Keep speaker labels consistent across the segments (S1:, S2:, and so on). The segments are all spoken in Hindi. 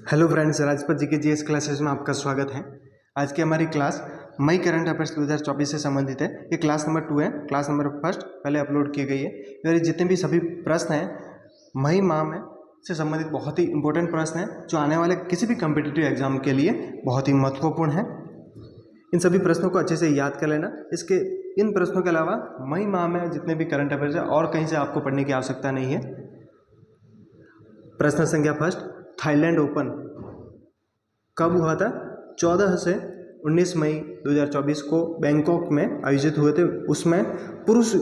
S1: हेलो फ्रेंड्स, राजपथ जी के जीएस क्लासेस में आपका स्वागत है। आज की हमारी क्लास मई करंट अफेयर्स 2024 से संबंधित है। ये क्लास नंबर 2 है। क्लास नंबर फर्स्ट पहले अपलोड की गई है। इधर जितने भी सभी प्रश्न हैं मई माह में से संबंधित बहुत ही इंपॉर्टेंट प्रश्न हैं जो आने वाले किसी भी कम्पिटिटिव एग्जाम के लिए बहुत ही महत्वपूर्ण है। इन सभी प्रश्नों को अच्छे से याद कर लेना। इन प्रश्नों के अलावा मई माह में जितने भी करंट अफेयर्स है और कहीं से आपको पढ़ने की आवश्यकता नहीं है। प्रश्न संख्या फर्स्ट, थाईलैंड ओपन कब हुआ था? 14 से 19 मई 2024 को बैंकॉक में आयोजित हुए थे। उसमें पुरुष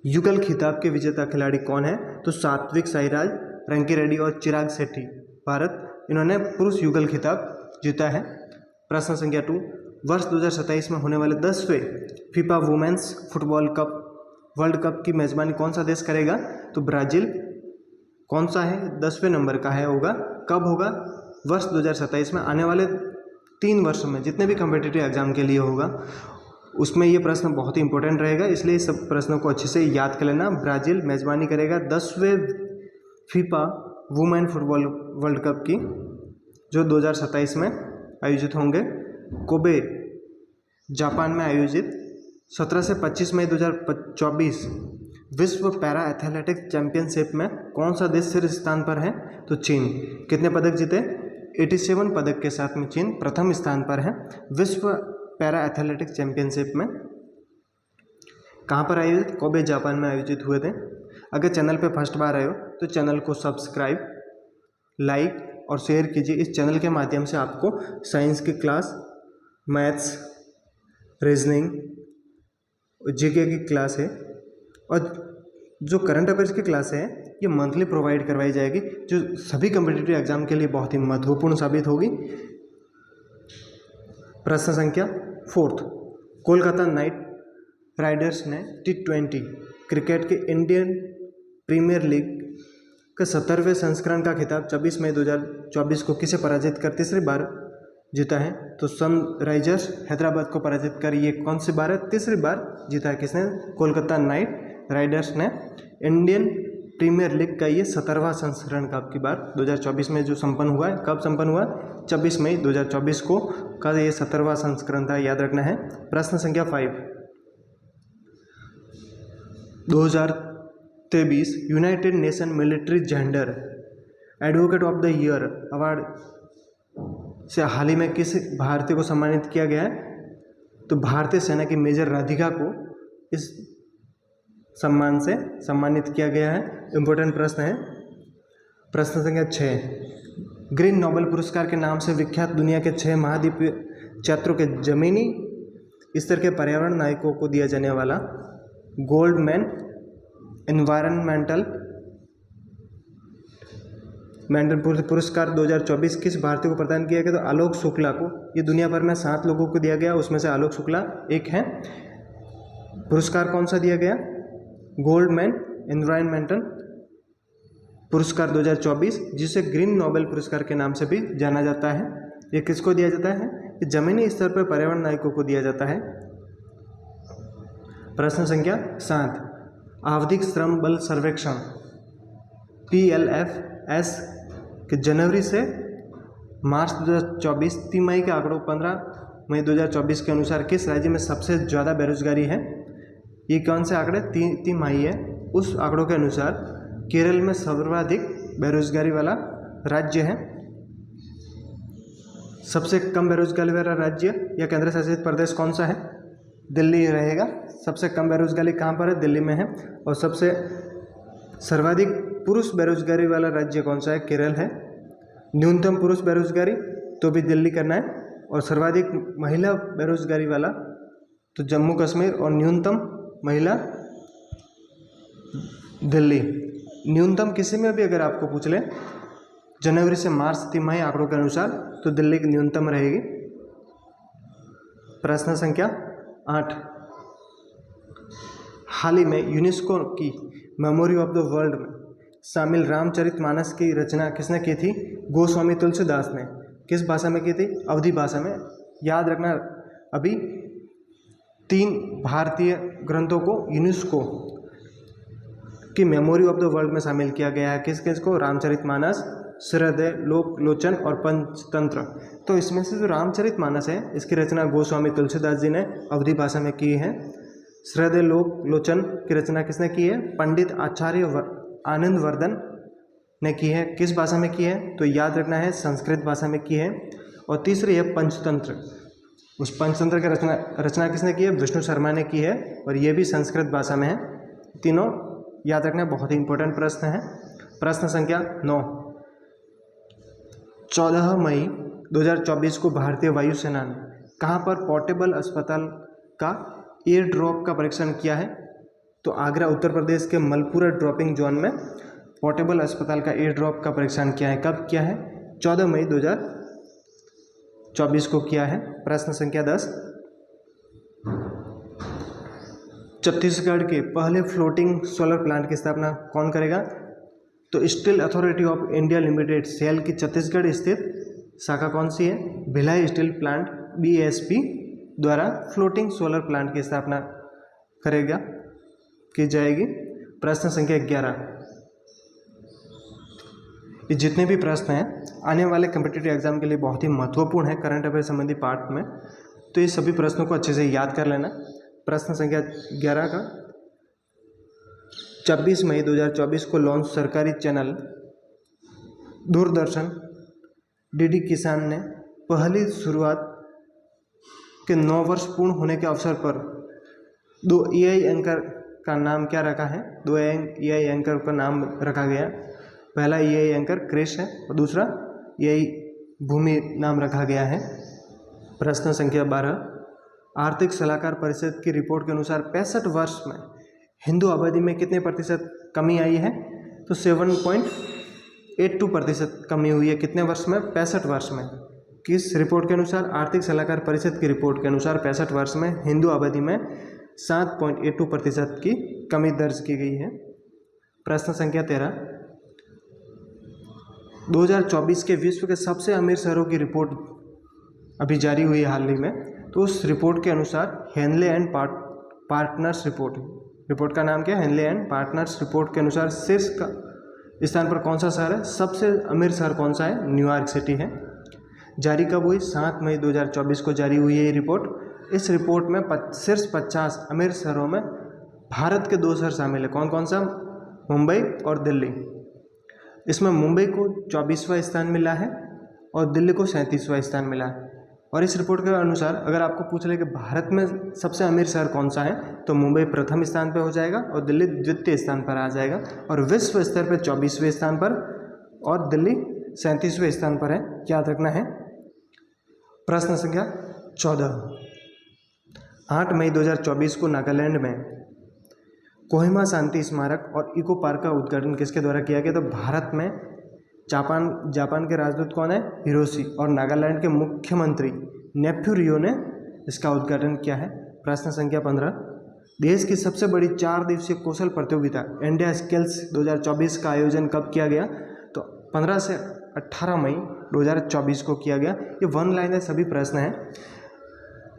S1: युगल खिताब के विजेता खिलाड़ी कौन है? तो सात्विक साईराज, रंकी रेड्डी और चिराग शेट्टी, भारत, इन्होंने पुरुष युगल खिताब जीता है। प्रश्न संख्या 2, वर्ष 2027 में होने वाले 10वें FIFA women's football cup world cup की मेजबानी कौन सा देश करेगा? तो ब्राज़ील। कौन सा है? 10वें नंबर का है, होगा। कब होगा? वर्ष 2027 में। आने वाले 3 वर्षों में जितने भी कम्पिटिटिव एग्जाम के लिए होगा उसमें ये प्रश्न बहुत ही इंपॉर्टेंट रहेगा, इसलिए सब प्रश्नों को अच्छे से याद कर लेना। ब्राज़ील मेजबानी करेगा 10वें FIFA women football world cup की, जो 2027 में आयोजित होंगे। कोबे जापान में आयोजित 17 से 25 मई 2024 विश्व पैरा एथलेटिक्स चैंपियनशिप में कौन सा देश शीर्ष स्थान पर है? तो चीन। कितने पदक जीते? 87 पदक के साथ में चीन प्रथम स्थान पर है विश्व पैरा एथलेटिक्स चैंपियनशिप में। कहाँ पर आयोजित? कोबे जापान में आयोजित हुए थे। अगर चैनल पे फर्स्ट बार आए हो तो चैनल को सब्सक्राइब, लाइक और शेयर कीजिए। इस चैनल के माध्यम से आपको साइंस की क्लास, मैथ्स, रीजनिंग, जीके की क्लास है और जो करंट अफेयर्स की क्लास है ये मंथली प्रोवाइड करवाई जाएगी, जो सभी कम्पिटिटिव एग्जाम के लिए बहुत ही महत्वपूर्ण साबित होगी। प्रश्न संख्या 4, कोलकाता नाइट राइडर्स ने T20 क्रिकेट के इंडियन प्रीमियर लीग के 17वें संस्करण का खिताब 24 मई 2024 को किसे पराजित कर तीसरी बार जीता है? तो सनराइजर्स हैदराबाद को पराजित कर ये कौन सी बार है? तीसरी बार जीता है। किसने? कोलकाता नाइट राइडर्स ने। इंडियन प्रीमियर लीग का ये 17वां संस्करण का आपकी बार 2024 में जो संपन्न हुआ है। कब संपन्न हुआ? 24 मई 2024 को का ये 17वां संस्करण था, याद रखना है। प्रश्न संख्या 5, 2023 United nation military gender advocate of the year award से हाल ही में किस भारतीय को सम्मानित किया गया है? तो भारतीय सेना की मेजर राधिका को इस सम्मान से सम्मानित किया गया है। इंपॉर्टेंट प्रश्न है। प्रश्न संख्या 6, ग्रीन नोबेल पुरस्कार के नाम से विख्यात दुनिया के 6 महाद्वीपीय क्षेत्रों के जमीनी स्तर के पर्यावरण नायकों को दिया जाने वाला गोल्डमैन एनवायरमेंटल पुरस्कार 2024 किस भारतीय को प्रदान किया गया? तो आलोक शुक्ला को। ये दुनिया भर में 7 लोगों को दिया गया, उसमें से आलोक शुक्ला एक है। पुरस्कार कौन सा दिया गया? गोल्डमैन एनवायरमेंटल पुरस्कार 2024, जिसे ग्रीन नोबेल पुरस्कार के नाम से भी जाना जाता है। ये किसको दिया जाता है? जमीनी स्तर पर पर्यावरण नायकों को दिया जाता है। प्रश्न संख्या 7, आवधिक श्रम बल सर्वेक्षण PLFS के जनवरी से मार्च 2024 तिमाही के आंकड़ों 15 मई 2024 के अनुसार किस राज्य में सबसे ज़्यादा बेरोजगारी है? ये कौन से आंकड़े? तिमाही है। उस आंकड़ों के अनुसार केरल में सर्वाधिक बेरोजगारी वाला राज्य है। सबसे कम बेरोजगारी वाला राज्य या केंद्र शासित प्रदेश कौन सा है? दिल्ली रहेगा। सबसे कम बेरोजगारी कहाँ पर है? दिल्ली में है। और सबसे सर्वाधिक पुरुष बेरोजगारी वाला राज्य कौन सा है? केरल है। न्यूनतम पुरुष बेरोजगारी तो भी दिल्ली करना है। और सर्वाधिक महिला बेरोजगारी वाला तो जम्मू कश्मीर, और न्यूनतम महिला दिल्ली। न्यूनतम किसी में भी अगर आपको पूछ ले जनवरी से मार्च तिमाही आंकड़ों के अनुसार तो दिल्ली की न्यूनतम रहेगी। प्रश्न संख्या 8, हाल ही में यूनेस्को की मेमोरी ऑफ द वर्ल्ड में शामिल रामचरितमानस की रचना किसने की थी? गोस्वामी तुलसीदास ने। किस भाषा में की थी? अवधी भाषा में। याद रखना, अभी 3 भारतीय ग्रंथों को यूनेस्को की मेमोरी ऑफ द वर्ल्ड में शामिल किया गया है। किस किस को? रामचरितमानस, सहृदय, लोकलोचन और पंचतंत्र। तो इसमें से जो रामचरितमानस है इसकी रचना गोस्वामी तुलसीदास जी ने अवधी भाषा में की है। सहृदय लोकलोचन की रचना किसने की है? पंडित आचार्य आनंद वर्धन ने की है। किस भाषा में की है? तो याद रखना है संस्कृत भाषा में की है। और तीसरी है पंचतंत्र। उस पंचतंत्र की रचना किसने की है? विष्णु शर्मा ने की है और ये भी संस्कृत भाषा में है। तीनों याद रखना, बहुत ही इंपॉर्टेंट प्रश्न है। प्रश्न संख्या 9, 14 मई 2024 को भारतीय वायुसेना ने कहाँ पर पोर्टेबल अस्पताल का एयर ड्रॉप का परीक्षण किया है? तो आगरा उत्तर प्रदेश के मलपुरा ड्रॉपिंग जोन में पोर्टेबल अस्पताल का एयर ड्रॉप का परीक्षण किया है। कब किया है? 14 मई 2024 को किया है। प्रश्न संख्या 10, छत्तीसगढ़ के पहले फ्लोटिंग सोलर प्लांट की स्थापना कौन करेगा? तो Steel Authority of India Limited SAIL की छत्तीसगढ़ स्थित शाखा कौन सी है? भिलाई स्टील प्लांट BSP द्वारा फ्लोटिंग सोलर प्लांट की स्थापना की जाएगी। प्रश्न संख्या 11, ये जितने भी प्रश्न हैं आने वाले कम्पिटिटिव एग्जाम के लिए बहुत ही महत्वपूर्ण है करंट अफेयर संबंधी पार्ट में, तो ये सभी प्रश्नों को अच्छे से याद कर लेना। प्रश्न संख्या 11 का 26 मई 2024 को लॉन्च सरकारी चैनल दूरदर्शन DD किसान ने पहली शुरुआत के 9 वर्ष पूर्ण होने के अवसर पर 2 AI एंकर का नाम क्या रखा है? 2 AI एंकर का नाम रखा गया। पहला AI एंकर क्रिश है और दूसरा AI भूमि नाम रखा गया है। प्रश्न संख्या 12, आर्थिक सलाहकार परिषद की रिपोर्ट के अनुसार 65 वर्ष में हिंदू आबादी में कितने प्रतिशत कमी आई है? तो 7.82% कमी हुई है। कितने वर्ष में? 65 वर्ष में। किस रिपोर्ट के अनुसार? आर्थिक सलाहकार परिषद की रिपोर्ट के अनुसार 65 वर्ष में हिंदू आबादी में 7.82% की कमी दर्ज की गई है। प्रश्न संख्या 13, 2024 के विश्व के सबसे अमीर शहरों की रिपोर्ट अभी जारी हुई है हाल ही में। तो उस रिपोर्ट के अनुसार हेनले एंड पार्टनर्स रिपोर्ट का नाम क्या है? हेनले एंड पार्टनर्स रिपोर्ट के अनुसार शीर्ष का स्थान पर कौन सा शहर है? सबसे अमीर शहर कौन सा है? न्यूयॉर्क सिटी है। जारी कब हुई? 7 मई 2024 को जारी हुई है ये रिपोर्ट। इस रिपोर्ट में शीर्ष 50 अमीर शहरों में भारत के 2 शहर शामिल है। कौन कौन सा? मुंबई और दिल्ली। इसमें मुंबई को 24वां स्थान मिला है और दिल्ली को 37वां स्थान मिला है। और इस रिपोर्ट के अनुसार अगर आपको पूछ ले कि भारत में सबसे अमीर शहर कौन सा है, तो मुंबई प्रथम स्थान पर हो जाएगा और दिल्ली द्वितीय स्थान पर आ जाएगा। और विश्व स्तर पर 24वें स्थान पर और दिल्ली 37वें स्थान पर है, याद रखना है। प्रश्न संख्या 14, 8 मई 2024 को नागालैंड में कोहिमा शांति स्मारक और इको पार्क का उद्घाटन किसके द्वारा किया गया? तो भारत में जापान के राजदूत कौन है? हिरोशी। और नागालैंड के मुख्यमंत्री नेफ्यू रियो ने इसका उद्घाटन किया है। प्रश्न संख्या 15, देश की सबसे बड़ी 4 दिवसीय कौशल प्रतियोगिता इंडिया स्किल्स 2024 का आयोजन कब किया गया? तो 15 से 18 मई 2024 को किया गया। ये 1 लाइनर सभी प्रश्न हैं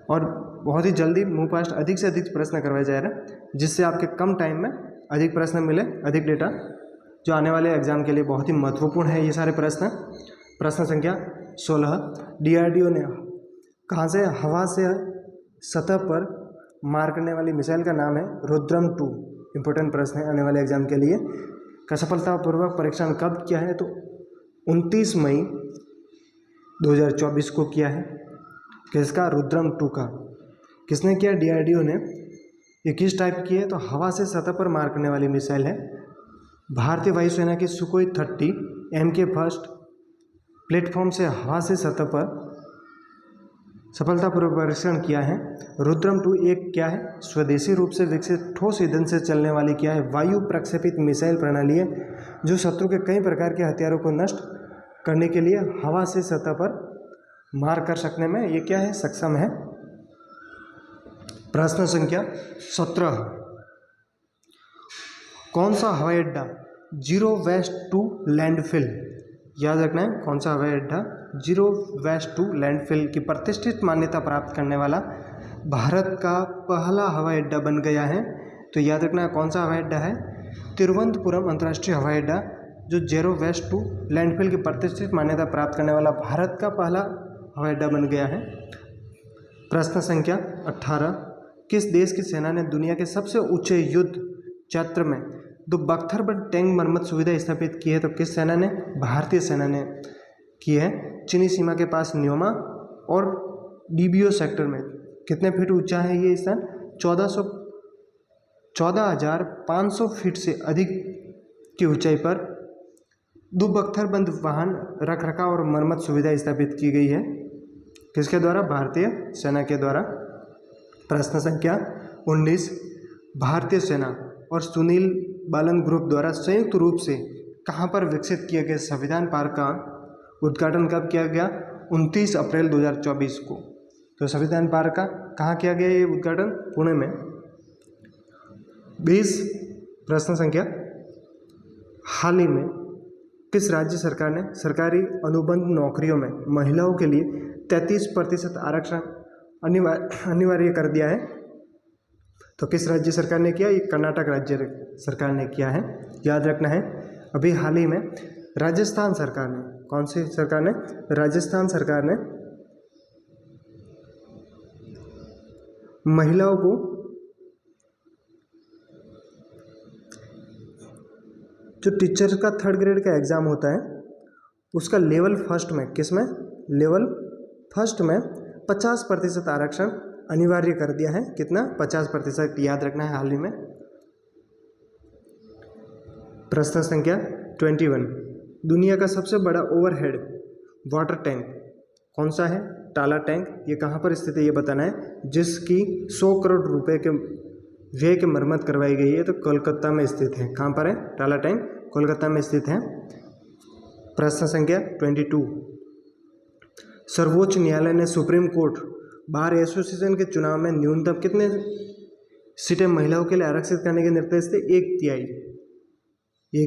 S1: और बहुत ही जल्दी मुँह पास्ट अधिक से अधिक प्रश्न करवाए जा रहे हैं, जिससे आपके कम टाइम में अधिक प्रश्न मिले, अधिक डेटा, जो आने वाले एग्जाम के लिए बहुत ही महत्वपूर्ण है ये सारे प्रश्न। प्रश्न संख्या 16, DRDO ने कहाँ से हवा से सतह पर मार करने वाली मिसाइल का नाम है रुद्रम 2। इंपॉर्टेंट प्रश्न है आने वाले एग्जाम के लिए। का सफलतापूर्वक परीक्षण कब किया है? तो 29 मई 2024 को किया है। किसका? रुद्रम 2 का। किसने किया? DRDO ने। ये किस टाइप की है? तो हवा से सतह पर मार करने वाली मिसाइल है। भारतीय वायुसेना की सुखोई 30 MK फर्स्ट प्लेटफॉर्म से हवा से सतह पर सफलतापूर्वक परीक्षण किया है। रुद्रम 2 एक क्या है? स्वदेशी रूप से विकसित ठोस ईंधन से चलने वाली क्या है? वायु प्रक्षेपित मिसाइल प्रणाली है, जो शत्रु के कई प्रकार के हथियारों को नष्ट करने के लिए हवा से सतह पर मार कर सकने में ये क्या है? सक्षम है। प्रश्न संख्या 17, कौन सा हवाई अड्डा जीरो वेस्ट टू लैंडफिल, याद रखना है, कौन सा हवाई अड्डा जीरो वेस्ट टू लैंडफिल की प्रतिष्ठित मान्यता प्राप्त करने वाला भारत का पहला हवाई अड्डा बन गया है? तो याद रखना है कौन सा हवाई अड्डा है? तिरुवनंतपुरम अंतर्राष्ट्रीय हवाई अड्डा जो जेरो वेस्ट टू लैंडफिल की प्रतिष्ठित मान्यता प्राप्त करने वाला भारत का पहला हवाई अड्डा बन गया है। प्रश्न संख्या 18, किस देश की सेना ने दुनिया के सबसे ऊंचे युद्ध क्षेत्र में दो बख्तरबंद टैंक मरम्मत सुविधा स्थापित की है? तो किस सेना ने? भारतीय सेना ने की है। चीनी सीमा के पास न्योमा और डीबीओ सेक्टर में कितने फीट ऊंचा है ये स्थान? 14,500 फीट से अधिक की ऊंचाई पर दो बख्तरबंद वाहन रख रखाव और मरम्मत सुविधा स्थापित की गई है। किसके द्वारा? भारतीय सेना के द्वारा। प्रश्न संख्या 19, भारतीय सेना और सुनील बालन ग्रुप द्वारा संयुक्त रूप से कहाँ पर विकसित किए गए संविधान पार्क का उद्घाटन कब किया गया? 29 अप्रैल 2024 को। तो संविधान पार्क का कहाँ किया गया ये उद्घाटन? पुणे में। 20, प्रश्न संख्या, हाल ही में किस राज्य सरकार ने सरकारी अनुबंध नौकरियों में महिलाओं के लिए 33% आरक्षण अनिवार्य कर दिया है? तो किस राज्य सरकार ने किया? ये कर्नाटक राज्य सरकार ने किया है, याद रखना है। अभी हाल ही में राजस्थान सरकार ने, कौन सी सरकार ने? राजस्थान सरकार ने महिलाओं को जो टीचर का 3rd ग्रेड का एग्ज़ाम होता है उसका लेवल फर्स्ट में, किस में? लेवल फर्स्ट में 50% आरक्षण अनिवार्य कर दिया है। कितना? 50%, याद रखना है हाल ही में। प्रश्न संख्या 21, दुनिया का सबसे बड़ा ओवरहेड वाटर टैंक कौन सा है? टाला टैंक। ये कहाँ पर स्थित है ये बताना है, जिसकी 100 करोड़ रुपए के व्यय की मरम्मत करवाई गई है। तो कोलकाता में स्थित है। कहाँ पर है? टाला टैंक कोलकाता में स्थित है। प्रश्न संख्या 22, सर्वोच्च न्यायालय ने सुप्रीम कोर्ट बार एसोसिएशन के चुनाव में न्यूनतम कितने सीटें महिलाओं के लिए आरक्षित करने के निर्देश थे? 1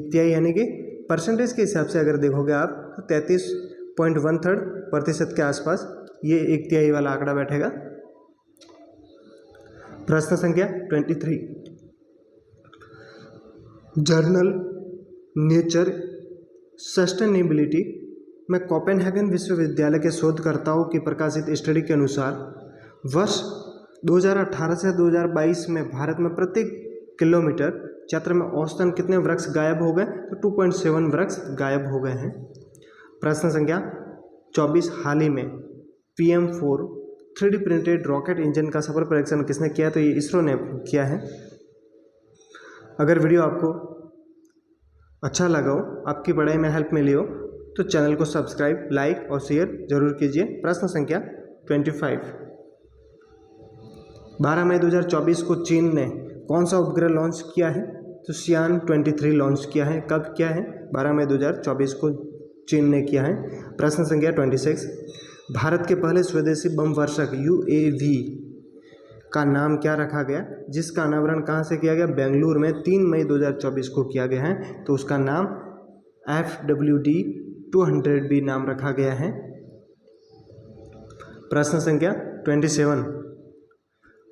S1: तिहाई यानी कि परसेंटेज के हिसाब से अगर देखोगे आप तो 33.13% के आसपास ये 1 तिहाई वाला आंकड़ा बैठेगा। प्रश्न संख्या 23, जर्नल नेचर सस्टेनेबिलिटी में कोपेनहेगन विश्वविद्यालय के शोधकर्ताओं की प्रकाशित स्टडी के अनुसार वर्ष 2018 से 2022 में भारत में प्रत्येक किलोमीटर क्षेत्र में औसतन कितने वृक्ष गायब हो गए? तो 2.7 वृक्ष गायब हो गए हैं। प्रश्न संख्या 24, हाल ही में PM4 3D printed rocket engine का सफल परीक्षण किसने किया? तो ये इसरो ने किया है। अगर वीडियो आपको अच्छा लगा हो, आपकी पढ़ाई में हेल्प मिली हो, तो चैनल को सब्सक्राइब, लाइक और शेयर जरूर कीजिए। प्रश्न संख्या 25, 12 मई 2024 को चीन ने कौन सा उपग्रह लॉन्च किया है? तो Xi'an 23 लॉन्च किया है। कब किया है? 12 मई 2024 को चीन ने किया है। प्रश्न संख्या 26, भारत के पहले स्वदेशी बम वर्षक UAV का नाम क्या रखा गया, जिसका अनावरण कहाँ से किया गया? बेंगलुरु में 3 मई 2024 को किया गया है। तो उसका नाम FWD-200B नाम रखा गया है। प्रश्न संख्या 27,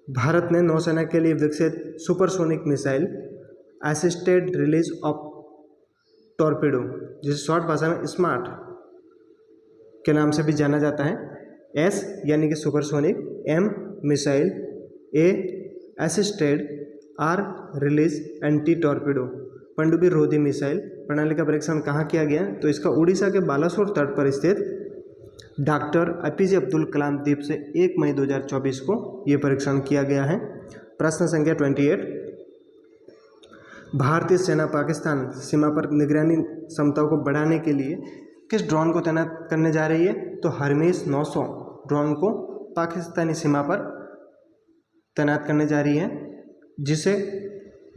S1: भारत ने नौसेना के लिए विकसित supersonic missile assisted release of torpedo, जिसे शॉर्ट भाषा में स्मार्ट के नाम से भी जाना जाता है। S यानी कि supersonic, M missile, A assisted, R release anti torpedo पनडुब्बी रोधी मिसाइल प्रणाली का परीक्षण कहाँ किया गया? तो इसका उड़ीसा के बालासोर तट पर स्थित डॉक्टर APJ अब्दुल कलाम द्वीप से 1 मई 2024 को ये परीक्षण किया गया है। प्रश्न संख्या 28, भारतीय सेना पाकिस्तान सीमा पर निगरानी क्षमताओं को बढ़ाने के लिए किस ड्रोन को तैनात करने जा रही है? तो हरमेस 900 ड्रोन को पाकिस्तानी सीमा पर तैनात करने जा रही है, जिसे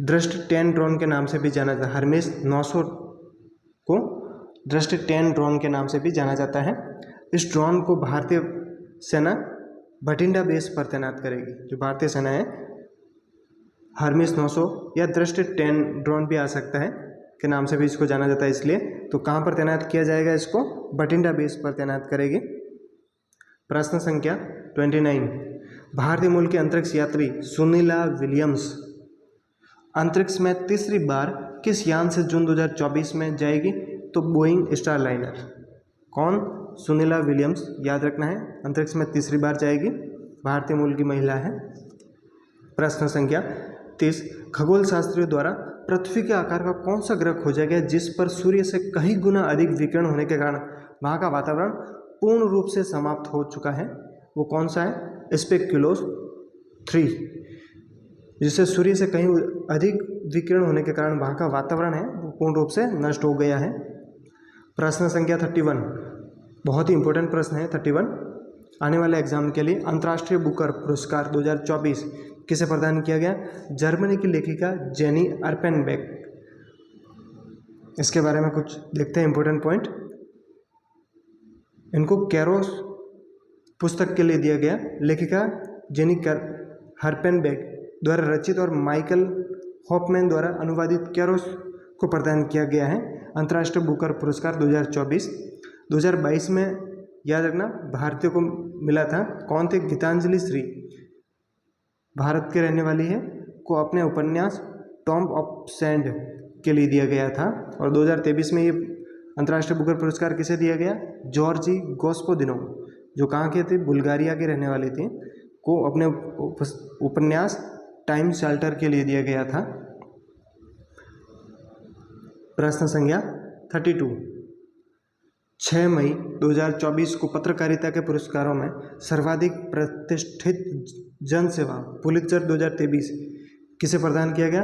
S1: दृष्टि 10 ड्रोन के नाम से भी जाना जाता है। हरमेस 900 को दृष्टि 10 ड्रोन के नाम से भी जाना जाता है। इस ड्रोन को भारतीय सेना भटिंडा बेस पर तैनात करेगी। जो भारतीय सेना है, हरमेस 900 या दृष्टि 10 ड्रोन भी आ सकता है के नाम से भी इसको जाना जाता है। इसलिए तो कहाँ पर तैनात किया जाएगा? इसको भटिंडा बेस पर तैनात करेगी। प्रश्न संख्या 29, भारतीय मूल के अंतरिक्ष यात्री सुनीला विलियम्स अंतरिक्ष में तीसरी बार किस यान से जून 2024 में जाएगी? तो बोइंग स्टारलाइनर। कौन? सुनीला विलियम्स, याद रखना है। अंतरिक्ष में तीसरी बार जाएगी, भारतीय मूल की महिला है। प्रश्न संख्या 30, खगोल शास्त्रियों द्वारा पृथ्वी के आकार का कौन सा ग्रह खोजा गया जिस पर सूर्य से कई गुना अधिक विकिरण होने के कारण वहाँ का वातावरण पूर्ण रूप से समाप्त हो चुका है? वो कौन सा है? स्पेक्युलोस 3, जिससे सूर्य से कहीं अधिक विकिरण होने के कारण वहाँ का वातावरण है वो पूर्ण रूप से नष्ट हो गया है। प्रश्न संख्या 31, बहुत ही इंपॉर्टेंट प्रश्न है 31 आने वाले एग्जाम के लिए। अंतर्राष्ट्रीय बुकर पुरस्कार 2024 किसे प्रदान किया गया? जर्मनी की लेखिका जेनी अर्पेनबेक। इसके बारे में कुछ देखते हैं इंपॉर्टेंट पॉइंट। इनको कैरोस पुस्तक के लिए दिया गया। लेखिका जेनी हर्पेनबेक द्वारा रचित और माइकल हॉफमैन द्वारा अनुवादित कैरोस को प्रदान किया गया है अंतर्राष्ट्रीय बुकर पुरस्कार 2024। 2022 में याद रखना भारतीयों को मिला था। कौन थे? गीतांजलि श्री, भारत के रहने वाली है, को अपने उपन्यास टॉम्ब ऑफ सैंड के लिए दिया गया था। और 2023 में ये अंतर्राष्ट्रीय बुकर पुरस्कार किसे दिया गया? जॉर्जी गोस्पोदिनो, जो कहाँ के थे? बुल्गारिया के रहने वाले थे, को अपने उपन्यास टाइम शेल्टर के लिए दिया गया था। प्रश्न संख्या 32, 6 मई 2024 को पत्रकारिता के पुरस्कारों में सर्वाधिक प्रतिष्ठित जनसेवा पुलित्जर 2023 किसे प्रदान किया गया?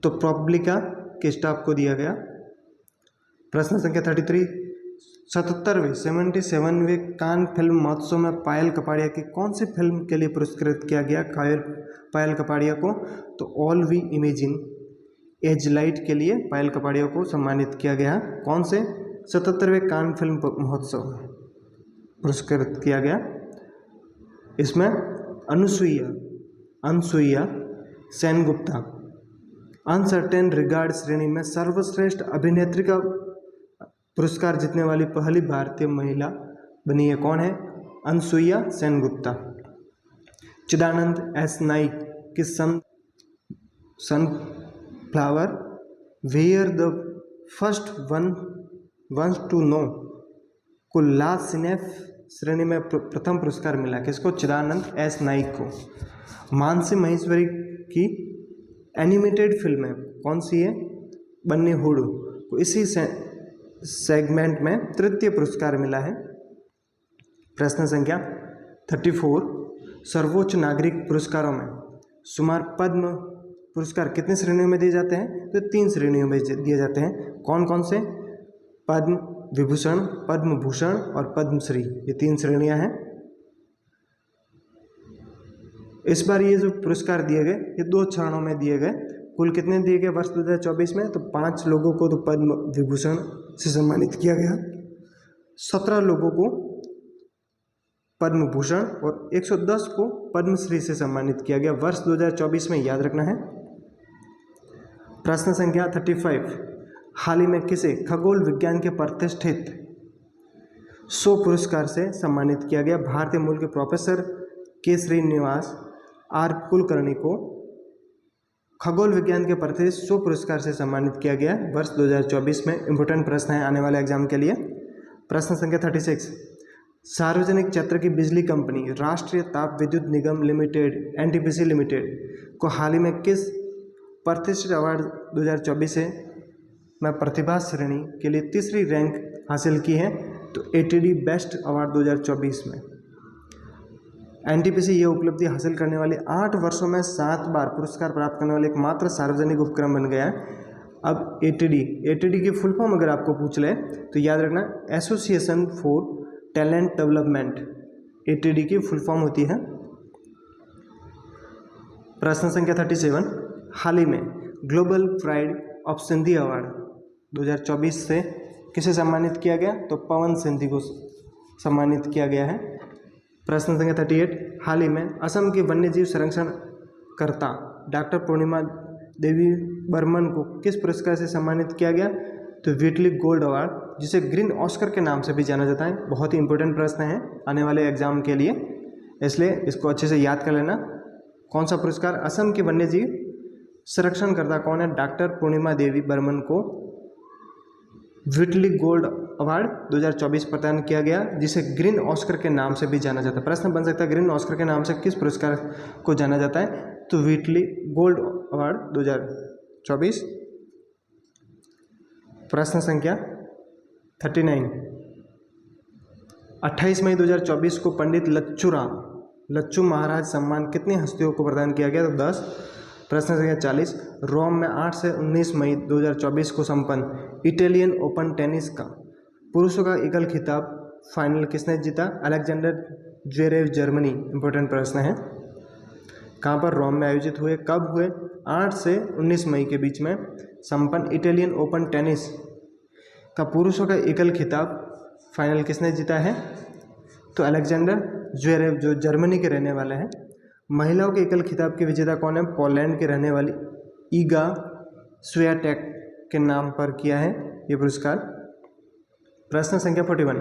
S1: तो पब्लिका के स्टाफ को दिया गया। प्रश्न संख्या 33, 77वें कान फिल्म महोत्सव में पायल कपाड़िया की कौन सी फिल्म के लिए पुरस्कृत किया गया पायल कपाड़िया को? तो All We Imagine as Light के लिए पायल कपाड़िया को सम्मानित किया गया। कौन से? 77वें कान फिल्म महोत्सव पुरस्कृत किया गया। इसमें अनुसुईया सेनगुप्ता अनसर्टेन रिगार्ड श्रेणी में सर्वश्रेष्ठ अभिनेत्री का पुरस्कार जीतने वाली पहली भारतीय महिला बनी है। कौन है? अनुसुईया सेनगुप्ता। चिदानंद एस नाइक की Sunflower Were the First Ones to Know को ला सिनेफ श्रेणी में प्रथम पुरस्कार मिला। किसको? चिदानंद एस नाइक को। मानसी महेश्वरी की एनिमेटेड फिल्म है, कौन सी है? बन्नी हुड को इसी सेगमेंट में तृतीय पुरस्कार मिला है। प्रश्न संख्या 34, सर्वोच्च नागरिक पुरस्कारों में सुमार पद्म पुरस्कार कितने श्रेणियों में दिए जाते हैं? तो 3 श्रेणियों में दिए जाते हैं। कौन कौन से? पद्म विभूषण, पद्म भूषण और पद्मश्री, ये 3 श्रेणियां हैं। इस बार ये जो पुरस्कार दिए गए ये 2 चरणों में दिए गए। कुल कितने दिए गए वर्ष 2024 में? तो 5 लोगों को तो पद्म विभूषण से सम्मानित किया गया, 17 लोगों को पद्म भूषण और 110 को पद्मश्री से सम्मानित किया गया वर्ष 2024 में, याद रखना है। प्रश्न संख्या 35, हाल ही में किसे खगोल विज्ञान के प्रतिष्ठित 100 पुरस्कार से सम्मानित किया गया? भारतीय मूल के प्रोफेसर के श्रीनिवास आर कुलकर्णी को खगोल विज्ञान के प्रतिष्ठित 100 पुरस्कार से सम्मानित किया गया वर्ष 2024 में। इंपोर्टेंट प्रश्न है आने वाले एग्जाम के लिए। प्रश्न संख्या 36, सार्वजनिक क्षेत्र की बिजली कंपनी राष्ट्रीय ताप विद्युत निगम लिमिटेड एनटीपीसी लिमिटेड को हाल ही में किस प्रतिष्ठित अवार्ड 2024 से में प्रतिभा श्रेणी के लिए तीसरी रैंक हासिल की है? तो एटीडी बेस्ट अवार्ड 2024 में। एनटीपीसी ये उपलब्धि हासिल करने वाले 8 वर्षों में 7 बार पुरस्कार प्राप्त करने वाले एकमात्र सार्वजनिक उपक्रम बन गया है। अब एटीडी की फुल फॉर्म अगर आपको पूछ ले तो याद रखना association for talent development, ATD की फुल फॉर्म होती है। प्रश्न संख्या 37, हाल ही में global pride of Sindhi award 2024 से किसे सम्मानित किया गया? तो पवन सिंधी को सम्मानित किया गया है। प्रश्न संख्या 38, हाल ही में असम की वन्यजीव संरक्षणकर्ता डॉक्टर पूर्णिमा देवी बर्मन को किस पुरस्कार से सम्मानित किया गया? तो व्हिटली गोल्ड अवार्ड, जिसे ग्रीन ऑस्कर के नाम से भी जाना जाता है। बहुत ही इंपॉर्टेंट प्रश्न है आने वाले एग्जाम के लिए, इसलिए इसको अच्छे से याद कर लेना। कौन सा पुरस्कार? असम की वन्यजीव संरक्षणकर्ता कौन है? डॉक्टर पूर्णिमा देवी बर्मन को व्हिटली गोल्ड अवार्ड 2024 प्रदान किया गया, जिसे ग्रीन ऑस्कर के नाम से भी जाना जाता है। प्रश्न बन सकता है ग्रीन ऑस्कर के नाम से किस पुरस्कार को जाना जाता है? तो व्हिटली गोल्ड अवार्ड 2024। प्रश्न संख्या 39, 28 मई 2024 को पंडित लच्छू महाराज सम्मान कितनी हस्तियों को प्रदान किया गया? तो 10। प्रश्न संख्या 40, रोम में 8 से 19 मई 2024 को संपन्न इटालियन ओपन टेनिस का पुरुषों का एकल खिताब फाइनल किसने जीता? Alexander Zverev, Germany. इंपॉर्टेंट प्रश्न है। कहाँ पर? रोम में आयोजित हुए। कब हुए? 8 से 19 मई के बीच में संपन्न इटालियन ओपन टेनिस का पुरुषों का एकल खिताब फाइनल किसने जीता है? तो अलेक्जेंडर ज्वेरेव, जो जर्मनी के रहने वाले हैं। महिलाओं के एकल खिताब के विजेता कौन है? पोलैंड के रहने वाली ईगा स्वियाटेक के नाम पर किया है ये पुरस्कार। प्रश्न संख्या 41,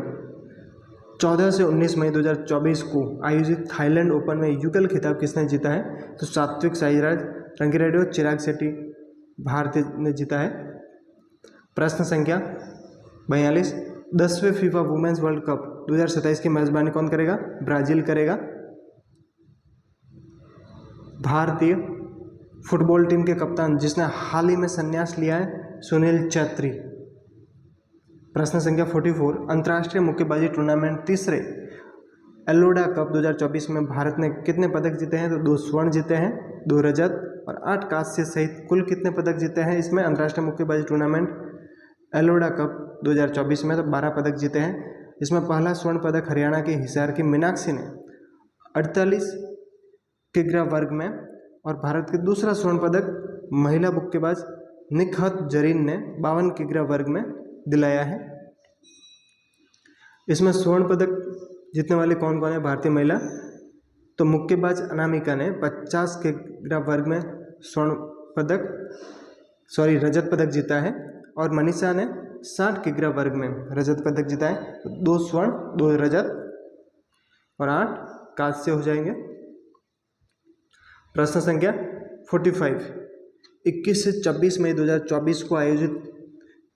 S1: 14 से 19 मई 2024 को आयोजित थाईलैंड ओपन में युगल खिताब किसने जीता है? तो सात्विक साईराज रंकीरेड्डी और चिराग शेट्टी भारतीय ने जीता है। प्रश्न संख्या 42, 10वें फीफा वुमेन्स वर्ल्ड कप 2027 की मेजबानी कौन करेगा? ब्राजील करेगा। भारतीय फुटबॉल टीम के कप्तान जिसने हाल ही में संन्यास लिया है? सुनील छेत्री। प्रश्न संख्या 44, अंतर्राष्ट्रीय मुक्केबाजी टूर्नामेंट तीसरे एलोडा कप 2024 में भारत ने कितने पदक जीते हैं? तो 2 स्वर्ण जीते हैं, 2 रजत और 8 कांस्य सहित कुल कितने पदक जीते हैं इसमें? अंतर्राष्ट्रीय मुक्केबाजी टूर्नामेंट एलोडा कप 2024 में तो 12 पदक जीते हैं। इसमें पहला स्वर्ण पदक हरियाणा के हिसार की मीनाक्षी ने 48 किग्रा वर्ग में, और भारत के दूसरा स्वर्ण पदक महिला मुक्केबाज निकहत जरीन ने 52 किग्रा वर्ग में दिलाया है। इसमें स्वर्ण पदक जीतने वाले कौन कौन है भारतीय महिला? तो मुक्केबाज अनामिका ने 50 किग्रा वर्ग में रजत पदक जीता है, और मनीषा ने 60 किग्रा वर्ग में रजत पदक जीता है। 2 स्वर्ण, 2 रजत और 8 कांस्य हो जाएंगे। प्रश्न संख्या 45, 21 से 26 मई 2024 को आयोजित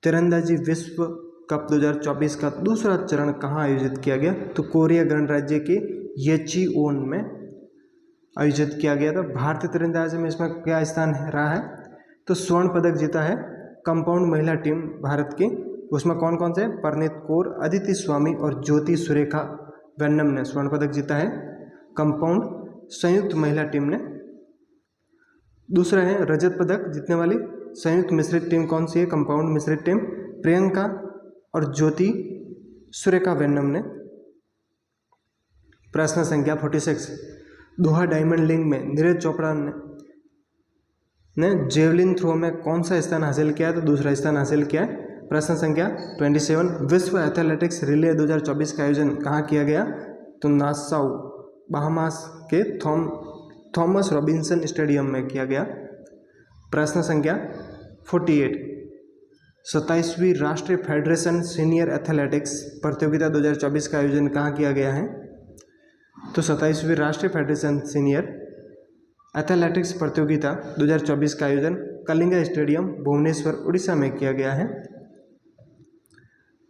S1: तीरंदाजी विश्व कप 2024 का दूसरा चरण कहाँ आयोजित किया गया? तो कोरिया गणराज्य के येचीओन में आयोजित किया गया था। भारतीय तीरंदाजी में इसमें क्या स्थान रहा है? तो स्वर्ण पदक जीता है कंपाउंड महिला टीम भारत की। उसमें कौन कौन से? परनीत कौर, अदिति स्वामी और ज्योति सुरेखा वेन्नम ने स्वर्ण पदक जीता है कंपाउंड संयुक्त महिला टीम ने। दूसरा है रजत पदक जीतने वाली संयुक्त मिश्रित टीम कौन सी है? कंपाउंड मिश्रित टीम प्रियंका और ज्योति सुरेखा वेन्नम ने। प्रश्न संख्या 46, दोहा डायमंड लीग में नीरज चोपड़ा ने जेवलिन थ्रो में कौन सा स्थान हासिल किया है? तो दूसरा स्थान हासिल किया है। प्रश्न संख्या 27, विश्व एथलेटिक्स रिले 2024 का आयोजन कहाँ किया गया? तो नासाउ बहामास के थॉमस रॉबिन्सन स्टेडियम में किया गया। प्रश्न संख्या 48, 27वीं राष्ट्रीय फेडरेशन सीनियर एथलेटिक्स प्रतियोगिता 2024 का आयोजन कहाँ किया गया है? तो 27वीं राष्ट्रीय फेडरेशन सीनियर एथलेटिक्स प्रतियोगिता 2024 का आयोजन कलिंगा स्टेडियम भुवनेश्वर उड़ीसा में किया गया है।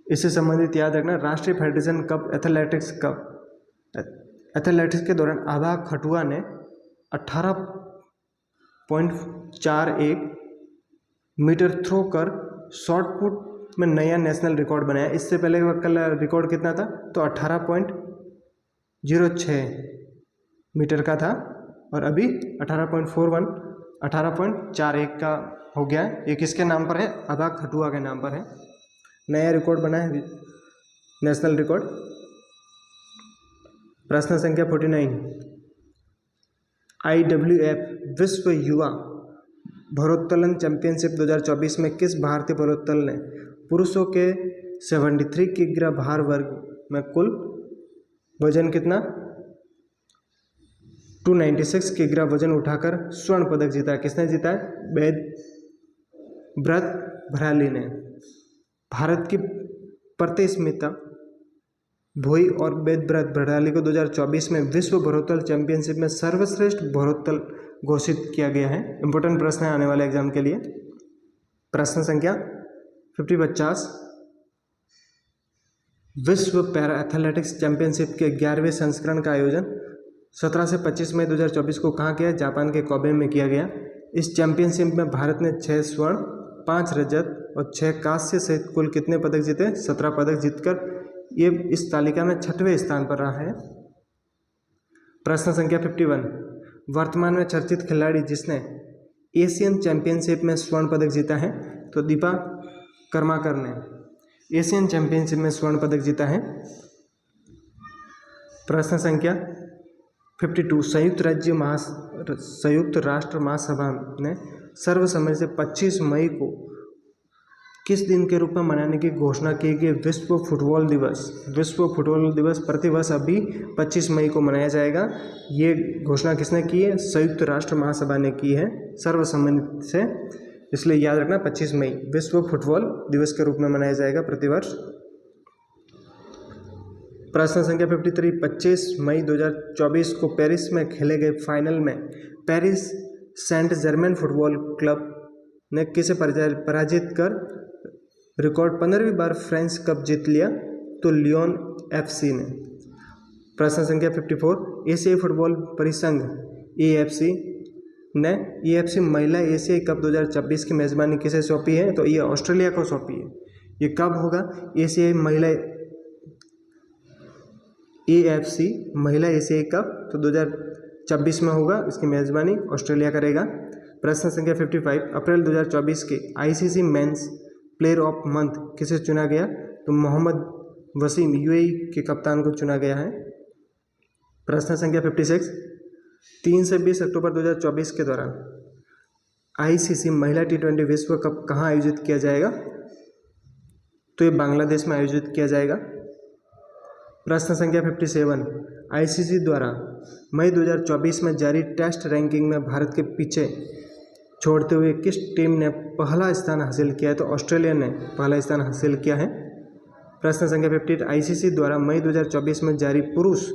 S1: इससे संबंधित याद रखना, राष्ट्रीय फेडरेशन कप एथलेटिक्स के दौरान आभा खटुआ ने 18.41 मीटर थ्रो कर शॉर्ट पुट में नया नेशनल रिकॉर्ड बनाया। इससे पहले का रिकॉर्ड कितना था? तो 18.06 मीटर का था, और अभी 18.41 का हो गया है। ये किसके नाम पर है? आभा खटुआ के नाम पर है। नया रिकॉर्ड बना है, नेशनल रिकॉर्ड। प्रश्न संख्या 49, IWF विश्व युवा भारोत्तोलन चैंपियनशिप 2024 में किस भारतीय भारोत्तोलन ने पुरुषों के 73 किग्रा भार वर्ग में कुल वजन कितना? 296 किग्रा वजन उठाकर स्वर्ण पदक जीता? किसने जीता है? वेदव्रत भराली ने। भारत की प्रतिस्मिता भोई और वेदव्रत भराली को 2024 में विश्व भारोत्तोलन चैंपियनशिप में सर्वश्रेष्ठ भारोत्तोलन घोषित किया गया है। इंपॉर्टेंट प्रश्न है आने वाले एग्जाम के लिए। प्रश्न संख्या 50 विश्व पैरा एथलेटिक्स चैंपियनशिप के 11वें संस्करण का आयोजन 17 से 25 मई 2024 को कहाँ किया? जापान के कोबे में किया गया। इस चैंपियनशिप में भारत ने 6 स्वर्ण, 5 रजत और 6 कांस्य सहित कुल कितने पदक जीते? 17 पदक जीतकर ये इस तालिका में 6वें स्थान पर रहा है। प्रश्न संख्या 51 वर्तमान में चर्चित खिलाड़ी जिसने एशियन चैंपियनशिप में स्वर्ण पदक जीता है? तो दीपा कर्माकर ने एशियन चैंपियनशिप में स्वर्ण पदक जीता है। प्रश्न संख्या 52 संयुक्त राष्ट्र महासभा ने सर्वसम्मति से 25 मई को किस दिन के रूप में मनाने की घोषणा की गई? विश्व फुटबॉल दिवस। विश्व फुटबॉल दिवस प्रतिवर्ष अभी 25 मई को मनाया जाएगा। ये घोषणा किसने की है? संयुक्त राष्ट्र महासभा ने की है सर्वसम्मति से, इसलिए याद रखना 25 मई विश्व फुटबॉल दिवस के रूप में मनाया जाएगा प्रतिवर्ष। प्रश्न संख्या 53 25 मई 2024 को पेरिस में खेले गए फाइनल में Paris Saint Germain football club ने किसे पराजित कर रिकॉर्ड 15वीं बार फ्रेंच कप जीत लिया? तो लियोन एफसी ने। प्रश्न संख्या 54 एशियाई फुटबॉल परिसंघ एएफसी ने एएफसी महिला एशियाई कप 2026 की मेजबानी किसे सौंपी है? तो ये ऑस्ट्रेलिया को सौंपी है। ये कब होगा? एशियाई महिला एएफसी महिला एशियाई कप तो 2026 में होगा। इसकी मेजबानी ऑस्ट्रेलिया करेगा। प्रश्न संख्या 55 अप्रैल 2024 के ICC men's player of month किसे चुना गया? तो मोहम्मद वसीम यूएई के कप्तान को चुना गया है। प्रश्न संख्या 56 3 से 20 अक्टूबर 2024 के दौरान आईसीसी महिला T20 विश्व कप कहाँ आयोजित किया जाएगा? तो ये बांग्लादेश में आयोजित किया जाएगा। प्रश्न संख्या 57 आईसीसी द्वारा मई 2024 में जारी टेस्ट रैंकिंग में भारत के पीछे छोड़ते हुए किस टीम ने पहला स्थान हासिल किया है? तो ऑस्ट्रेलिया ने पहला स्थान हासिल किया है। प्रश्न संख्या 58 आईसीसी द्वारा मई 2024 में जारी पुरुष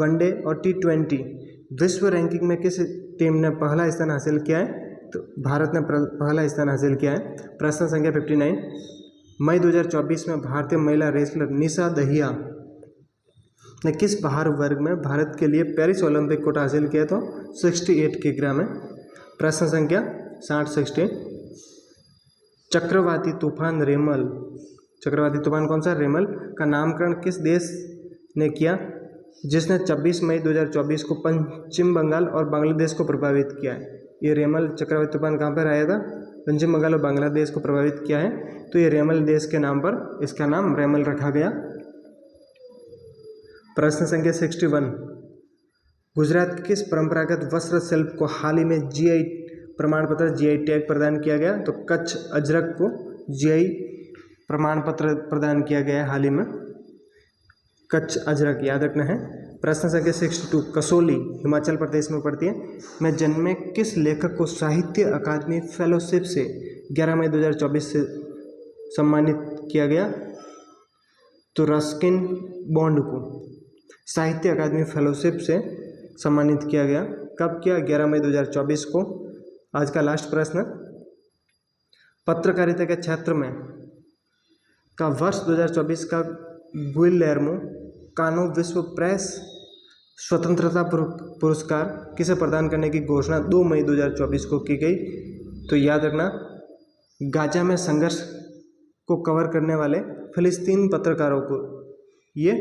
S1: वनडे और T20 विश्व रैंकिंग में किस टीम ने पहला स्थान हासिल किया है? तो भारत ने पहला स्थान हासिल किया है। प्रश्न संख्या 59 मई 2024 में भारतीय महिला रेसलर निशा दहिया ने किस भार वर्ग में भारत के लिए पेरिस ओलंपिक कोटा हासिल किया? तो 68 किलोग्राम में। प्रश्न संख्या 60 चक्रवाती तूफान रेमल, चक्रवाती तूफान कौन सा? रेमल का नामकरण किस देश ने किया जिसने 26 मई 2024 को पश्चिम बंगाल और बांग्लादेश को प्रभावित किया है? ये रेमल चक्रवाती तूफान कहाँ पर आया था? पश्चिम बंगाल और बांग्लादेश को प्रभावित किया है। तो ये रेमल देश के नाम पर इसका नाम रेमल रखा गया। प्रश्न संख्या 61 गुजरात की किस परंपरागत वस्त्र शिल्प को हाल ही में जीआई प्रमाण पत्र जीआई टैग प्रदान किया गया? तो कच्छ अजरक को जीआई प्रमाण पत्र प्रदान किया गया है हाल ही में। कच्छ अजरक याद रखना है। प्रश्न संख्या 62 कसोली हिमाचल प्रदेश में पड़ती है में जन्मे किस लेखक को साहित्य अकादमी फेलोशिप से 11 मई 2024 से सम्मानित किया गया? तो रस्किन बॉन्ड को साहित्य अकादमी फेलोशिप से सम्मानित किया गया। कब किया? 11 मई 2024 को। आज का लास्ट प्रश्न पत्रकारिता के क्षेत्र में का वर्ष 2024 का गुइलेर्मो कानो विश्व प्रेस स्वतंत्रता पुरस्कार किसे प्रदान करने की घोषणा 2 मई 2024 को की गई? तो याद रखना गाजा में संघर्ष को कवर करने वाले फिलिस्तीन पत्रकारों को ये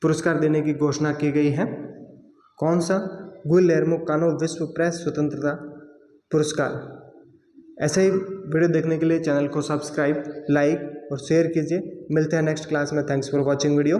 S1: पुरस्कार देने की घोषणा की गई है। कौन सा? गुइलेर्मो कानो विश्व प्रेस स्वतंत्रता पुरस्कार। ऐसे ही वीडियो देखने के लिए चैनल को सब्सक्राइब, लाइक और शेयर कीजिए। मिलते हैं नेक्स्ट क्लास में। Thanks for watching video.